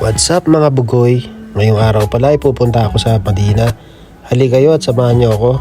What's up mga bugoy? Ngayong araw pala ay pupunta ako sa Madina. Halika kayo at samahan niyo ako.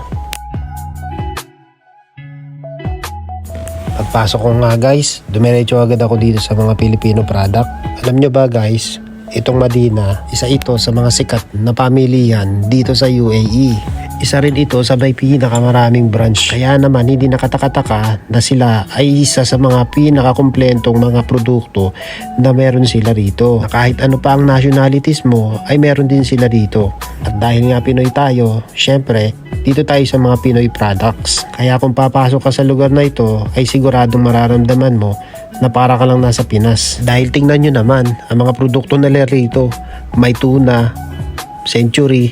Pagpasok ko nga guys, dumiretso agad ako dito sa mga Filipino product. Alam nyo ba guys, itong Madina, isa ito sa mga sikat na pamilihan dito sa UAE. Isa rin ito sa may pinakamaraming branch. Kaya naman hindi nakataka-taka na sila ay isa sa mga pinakakumplentong mga produkto na meron sila rito. Na kahit ano pa ang nationalities mo ay meron din sila rito. At dahil nga Pinoy tayo, syempre dito tayo sa mga Pinoy products. Kaya kung papasok ka sa lugar na ito ay siguradong mararamdaman mo na para ka lang nasa Pinas. Dahil tingnan nyo naman ang mga produkto nila rito. May tuna, century,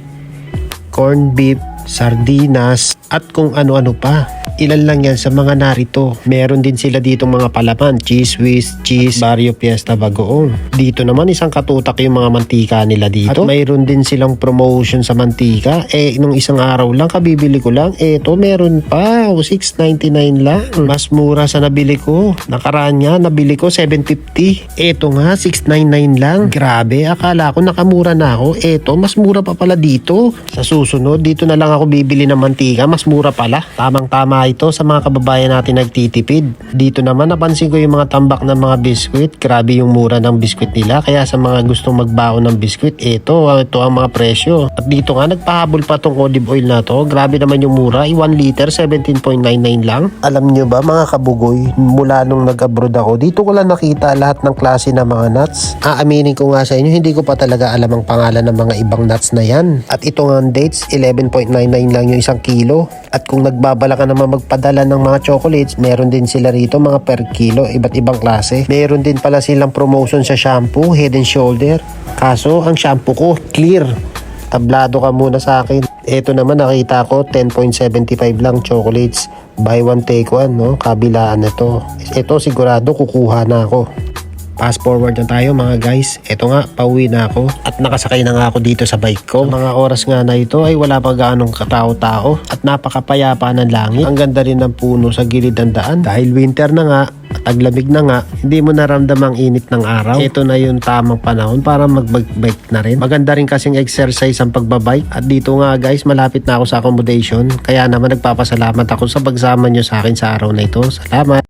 corned beef, sardinas at kung ano-ano pa. Ilan lang yan sa mga narito. Meron din sila ditong mga palaman, cheese whiz, cheese, Barrio Fiesta Bagoong. Dito naman isang katutak yung mga mantika nila dito. At mayroon din silang promotion sa mantika. Nung isang araw lang kabibili ko lang. Eto meron pa, $6.99 lang. Mas mura sa nabili ko. Nakaraan nga nabili ko $7.50. Eto nga $6.99 lang. Grabe, akala ko nakamura na ako. Eto mas mura pa pala dito. Sa susunod dito na lang ako bibili ng mantika. Mas mura pala. Tamang-tama ito sa mga kababayan natin nagtitipid. Dito naman napansin ko yung mga tambak ng mga biskwit. Grabe yung mura ng biskwit nila. Kaya sa mga gustong magbaon ng biskwit, ito ang mga presyo. At dito nga nagpahabol pa tong olive oil na to. Grabe naman yung mura. 1 liter, 17.99 lang. Alam nyo ba mga kabugoy, mula nung nag-abroad ako, dito ko lang nakita lahat ng klase ng mga nuts. Aaminin ko nga sa inyo, hindi ko pa talaga alam ang pangalan ng mga ibang nuts na yan. At ito nga dates, 11.99 lang yung 1 kilo. At kung nagbabala ka naman magpadala ng mga chocolates, meron din sila rito mga per kilo, iba't ibang klase. Meron din pala silang promotion sa shampoo, Head and Shoulder. Kaso ang shampoo ko clear. Tablado ka muna sa akin. Ito naman nakita ko 10.75 lang chocolates. Buy one take one, no? Kabilaan na to. Ito sigurado kukuha na ako. Fast forward na tayo mga guys. Ito nga, pauwi na ako at nakasakay na nga ako dito sa bike ko. Sa mga oras nga na ito ay wala pa gaanong katao-tao at napakapayapa ng langit. Ang ganda rin ng puno sa gilid ng daan. Dahil winter na nga at taglamig na nga, hindi mo naramdamang init ng araw. Ito na yung tamang panahon para mag-bike na rin. Maganda rin kasing exercise ang pagbabike. At dito nga guys, malapit na ako sa accommodation. Kaya naman nagpapasalamat ako sa pagsama nyo sa akin sa araw na ito. Salamat!